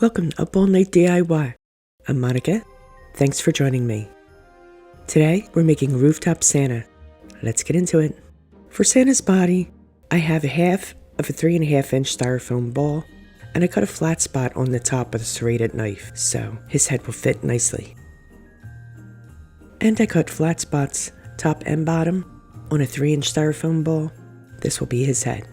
Welcome to Up All Night DIY. I'm Monica. Thanks for joining me. Today, we're making Rooftop Santa. Let's get into it. For Santa's body, I have a half of a 3.5-inch styrofoam ball, and I cut a flat spot on the top with a serrated knife, so his head will fit nicely. And I cut flat spots, top and bottom, on a 3-inch styrofoam ball. This will be his head.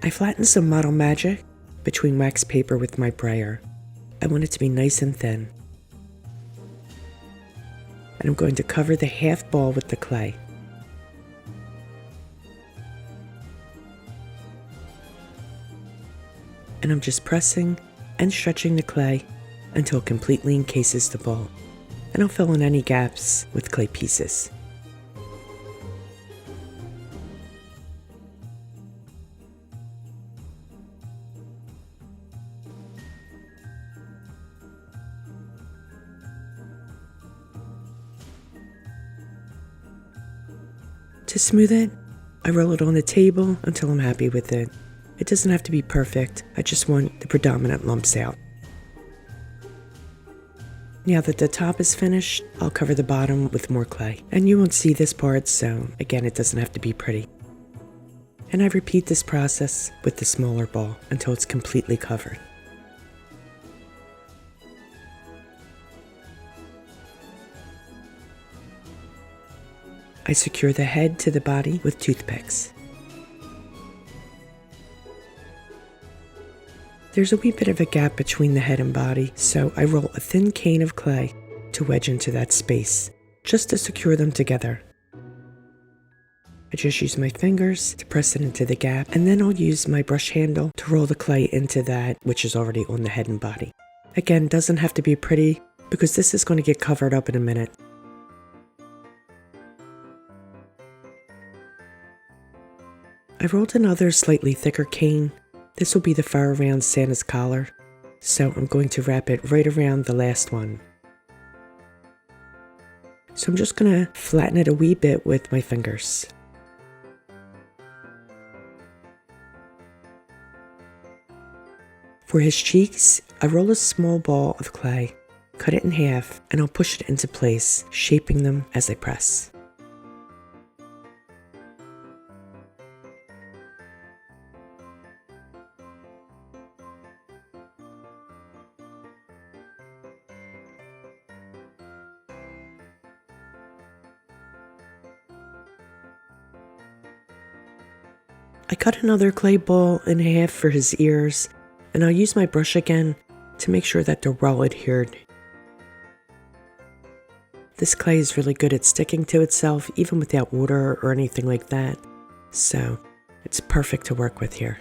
I flattened some Model Magic between wax paper with my brayer. I want it to be nice and thin. And I'm going to cover the half ball with the clay. And I'm just pressing and stretching the clay until it completely encases the ball. And I'll fill in any gaps with clay pieces. To smooth it, I roll it on the table until I'm happy with it. It doesn't have to be perfect, I just want the predominant lumps out. Now that the top is finished, I'll cover the bottom with more clay. And you won't see this part, so again, it doesn't have to be pretty. And I repeat this process with the smaller ball until it's completely covered. I secure the head to the body with toothpicks. There's a wee bit of a gap between the head and body, so I roll a thin cane of clay to wedge into that space, just to secure them together. I just use my fingers to press it into the gap, and then I'll use my brush handle to roll the clay into that which is already on the head and body. Again, doesn't have to be pretty, because this is going to get covered up in a minute. I rolled another slightly thicker cane. This will be the fur around Santa's collar, so I'm going to wrap it right around the last one. So I'm just going to flatten it a wee bit with my fingers. For his cheeks, I roll a small ball of clay, cut it in half, and I'll push it into place, shaping them as I press. I cut another clay ball in half for his ears, and I'll use my brush again to make sure that they're well adhered. This clay is really good at sticking to itself even without water or anything like that, so it's perfect to work with here.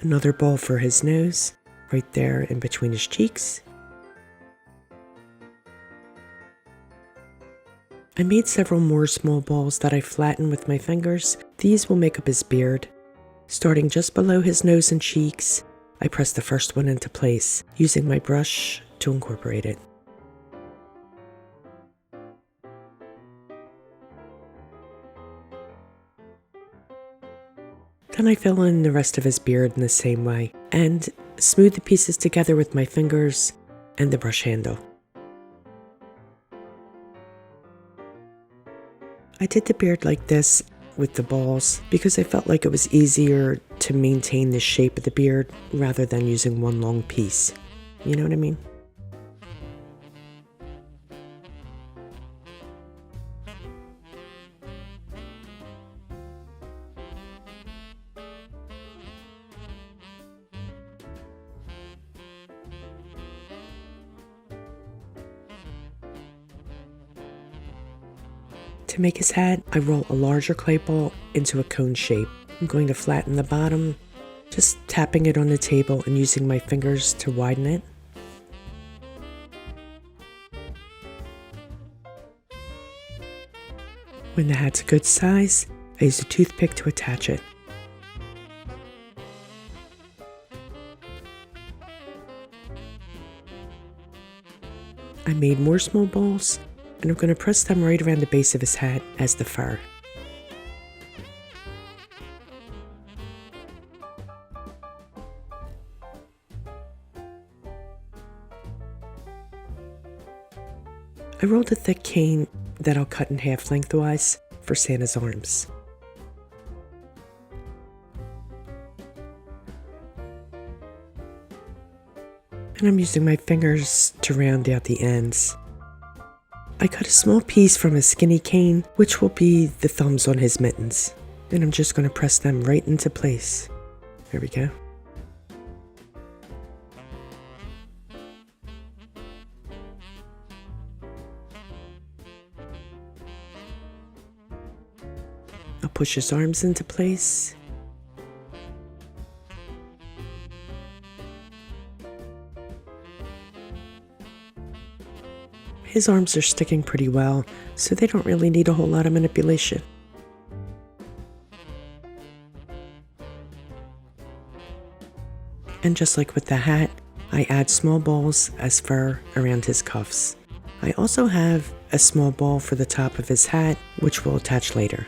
Another ball for his nose, right there in between his cheeks. I made several more small balls that I flattened with my fingers. These will make up his beard. Starting just below his nose and cheeks, I press the first one into place, using my brush to incorporate it. Then I fill in the rest of his beard in the same way, and smooth the pieces together with my fingers and the brush handle. I did the beard like this with the balls because I felt like it was easier to maintain the shape of the beard rather than using one long piece. You know what I mean? To make his hat, I roll a larger clay ball into a cone shape. I'm going to flatten the bottom, just tapping it on the table and using my fingers to widen it. When the hat's a good size, I used a toothpick to attach it. I made more small balls, and I'm going to press them right around the base of his hat as the fur. I rolled a thick cane that I'll cut in half lengthwise for Santa's arms. And I'm using my fingers to round out the ends. I cut a small piece from a skinny cane, which will be the thumbs on his mittens. And I'm just going to press them right into place. There we go. I'll push his arms into place. His arms are sticking pretty well, so they don't really need a whole lot of manipulation. And just like with the hat, I add small balls as fur around his cuffs. I also have a small ball for the top of his hat, which we'll attach later.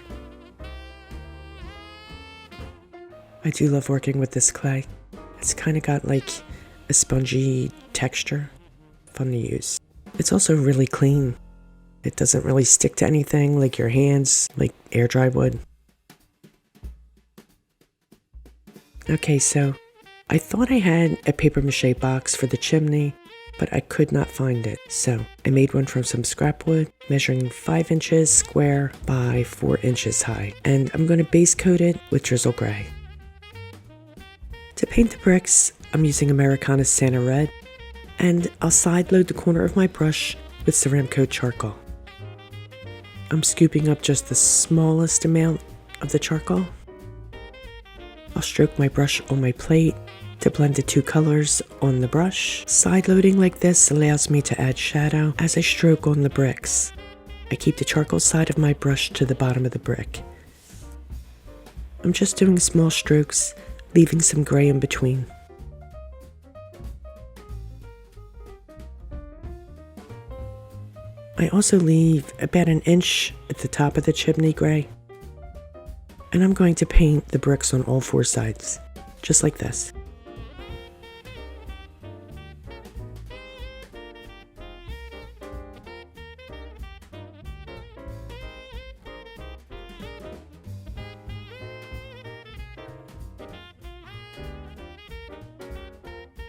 I do love working with this clay. It's kind of got like a spongy texture. Fun to use. It's also really clean. It doesn't really stick to anything like your hands, like air dry would. Okay, so I thought I had a paper mache box for the chimney, but I could not find it. So I made one from some scrap wood, measuring 5 inches square by 4 inches high. And I'm going to base coat it with drizzle gray. To paint the bricks, I'm using Americana Santa Red, and I'll side load the corner of my brush with Ceramcoat charcoal. I'm scooping up just the smallest amount of the charcoal. I'll stroke my brush on my plate to blend the two colors on the brush. Side loading like this allows me to add shadow as I stroke on the bricks. I keep the charcoal side of my brush to the bottom of the brick. I'm just doing small strokes, leaving some gray in between. I also leave about an inch at the top of the chimney gray. And I'm going to paint the bricks on all 4 sides, just like this.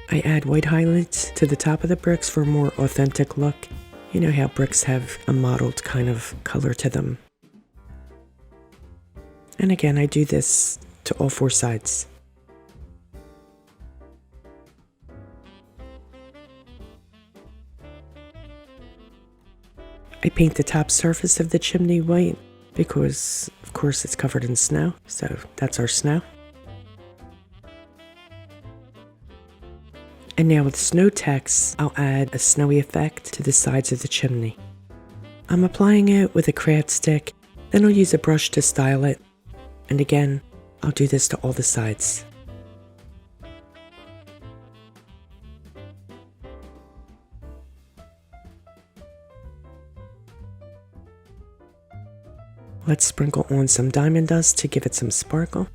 I add white highlights to the top of the bricks for a more authentic look. You know how bricks have a mottled kind of color to them. And again, I do this to all 4 sides. I paint the top surface of the chimney white because, of course, it's covered in snow, so that's our snow. And now with snow text, I'll add a snowy effect to the sides of the chimney. I'm applying it with a craft stick, then I'll use a brush to style it. And again, I'll do this to all the sides. Let's sprinkle on some diamond dust to give it some sparkle.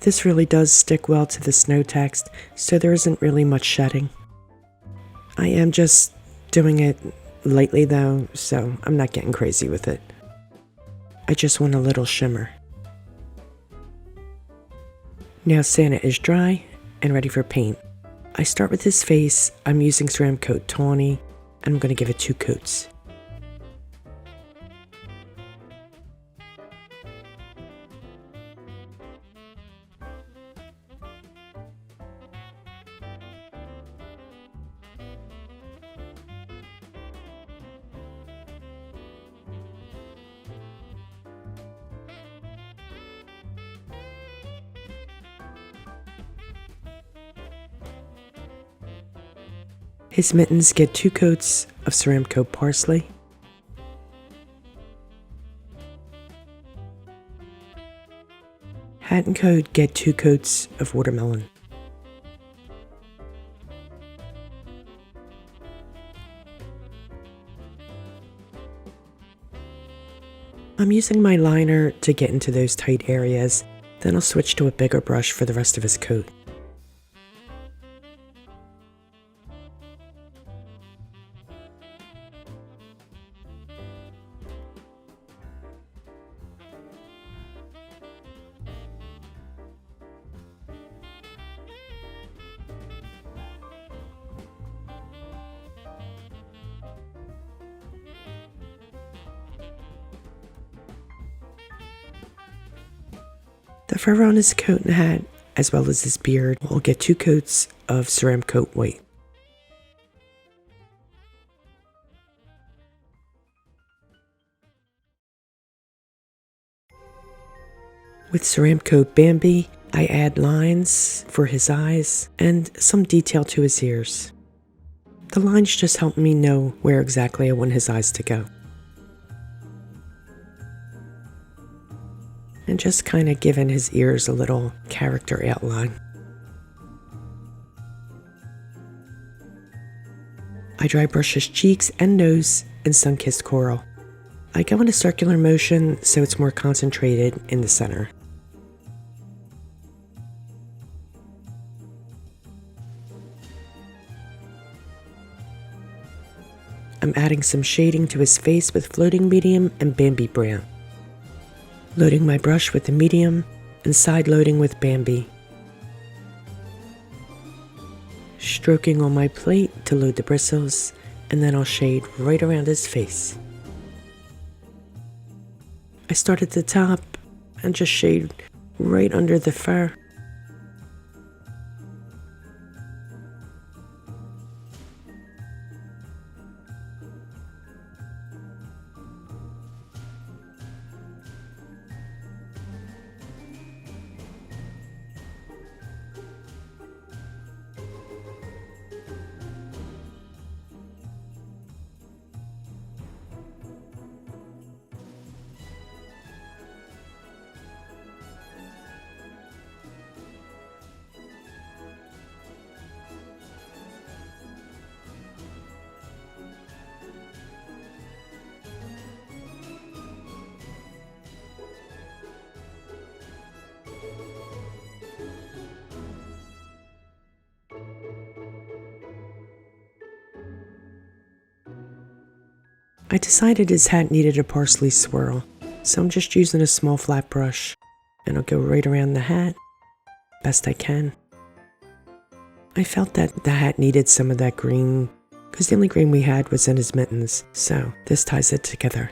This really does stick well to the snow text, so there isn't really much shedding. I am just doing it lightly though, so I'm not getting crazy with it. I just want a little shimmer. Now Santa is dry and ready for paint. I start with his face. I'm using Ceramcoat Tawny, and I'm going to give it 2 coats. His mittens get 2 coats of Ceramcoat Parsley. Hat and coat get 2 coats of watermelon. I'm using my liner to get into those tight areas, then I'll switch to a bigger brush for the rest of his coat. The fur on his coat and hat, as well as his beard, will get 2 coats of ceramic coat white. With ceramic coat Bambi, I add lines for his eyes and some detail to his ears. The lines just help me know where exactly I want his eyes to go. And just kind of giving his ears a little character outline. I dry brush his cheeks and nose in sun-kissed coral. I go in a circular motion so it's more concentrated in the center. I'm adding some shading to his face with floating medium and Bambi brown. Loading my brush with the medium and side loading with Bambi. Stroking on my plate to load the bristles, and then I'll shade right around his face. I start at the top and just shade right under the fur. I decided his hat needed a parsley swirl, so I'm just using a small flat brush, and I'll go right around the hat, best I can. I felt that the hat needed some of that green, because the only green we had was in his mittens, so this ties it together.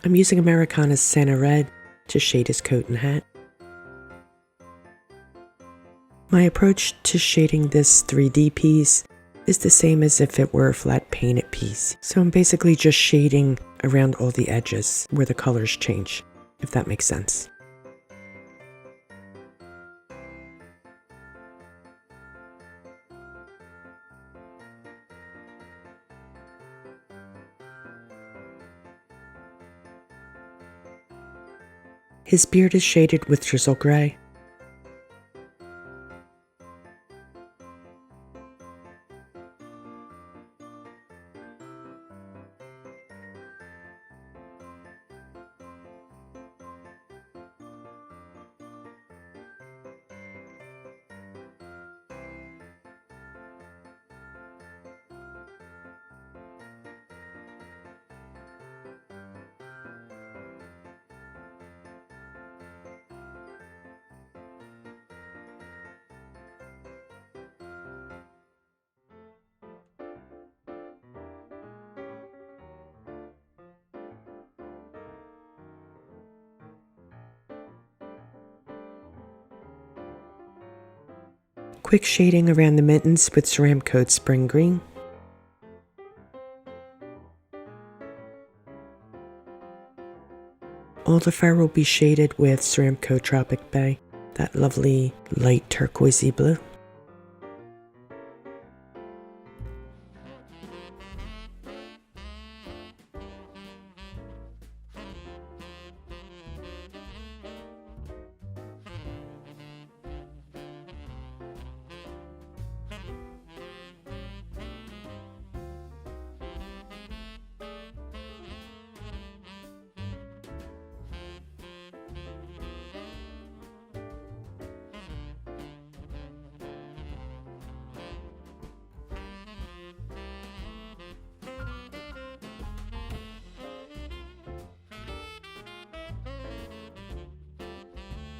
I'm using Americana's Santa Red to shade his coat and hat. My approach to shading this 3D piece is the same as if it were a flat painted piece. So I'm basically just shading around all the edges where the colors change, if that makes sense. His beard is shaded with drizzle gray. Quick shading around the mittens with ceramic coat spring green. All the fur will be shaded with Ceramco Tropic Bay, that lovely light turquoisey blue.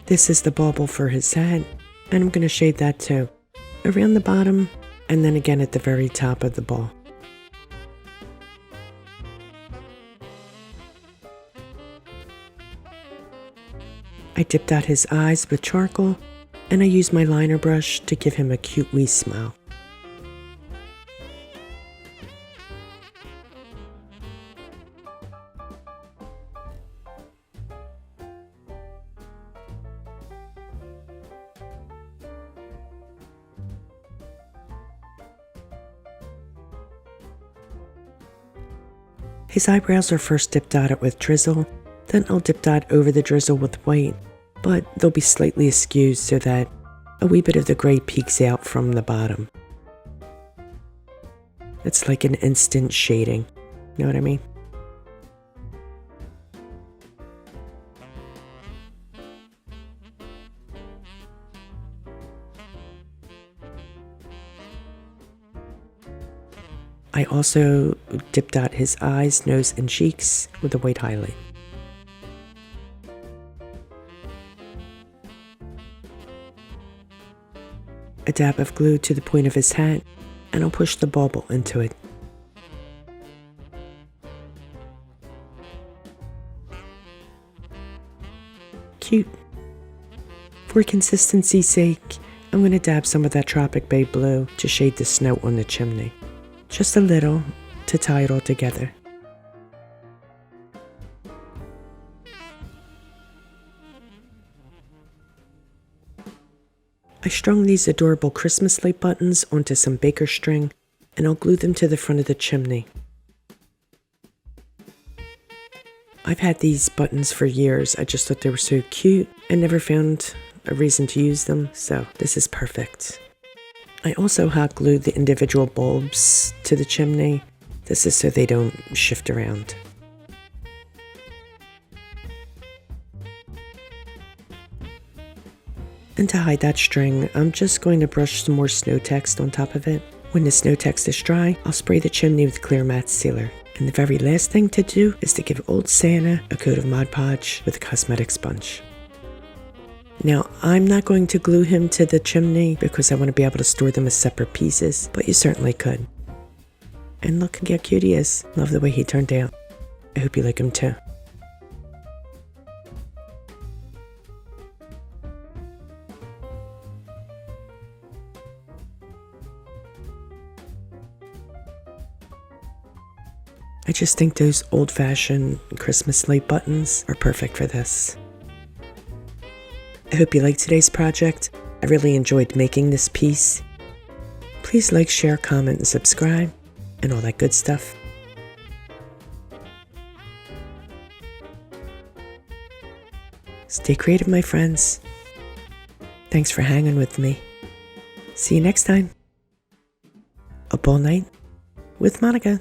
This is the bauble for his head, and I'm going to shade that too, around the bottom and then again at the very top of the ball. I dipped out his eyes with charcoal, and I used my liner brush to give him a cute wee smile. His eyebrows are first dip dotted with drizzle, then I'll dip dot over the drizzle with white, but they'll be slightly askew so that a wee bit of the gray peeks out from the bottom. It's like an instant shading, you know what I mean? I also dip dot his eyes, nose, and cheeks with a white highlight. A dab of glue to the point of his hat, and I'll push the bauble into it. Cute. For consistency's sake, I'm going to dab some of that Tropic Bay blue to shade the snow on the chimney. Just a little to tie it all together. I strung these adorable Christmas light buttons onto some baker string, and I'll glue them to the front of the chimney. I've had these buttons for years. I just thought they were so cute and never found a reason to use them, so this is perfect. I also hot glued the individual bulbs to the chimney. This is so they don't shift around. And to hide that string, I'm just going to brush some more snow text on top of it. When the snow text is dry, I'll spray the chimney with clear matte sealer. And the very last thing to do is to give old Santa a coat of Mod Podge with a cosmetic sponge. Now, I'm not going to glue him to the chimney because I want to be able to store them as separate pieces, but you certainly could. And look how cute he is. Love the way he turned out. I hope you like him too. I just think those old-fashioned Christmas light buttons are perfect for this. I hope you liked today's project. I really enjoyed making this piece. Please like, share, comment, and subscribe, and all that good stuff. Stay creative, my friends. Thanks for hanging with me. See you next time. Up all night with Monica.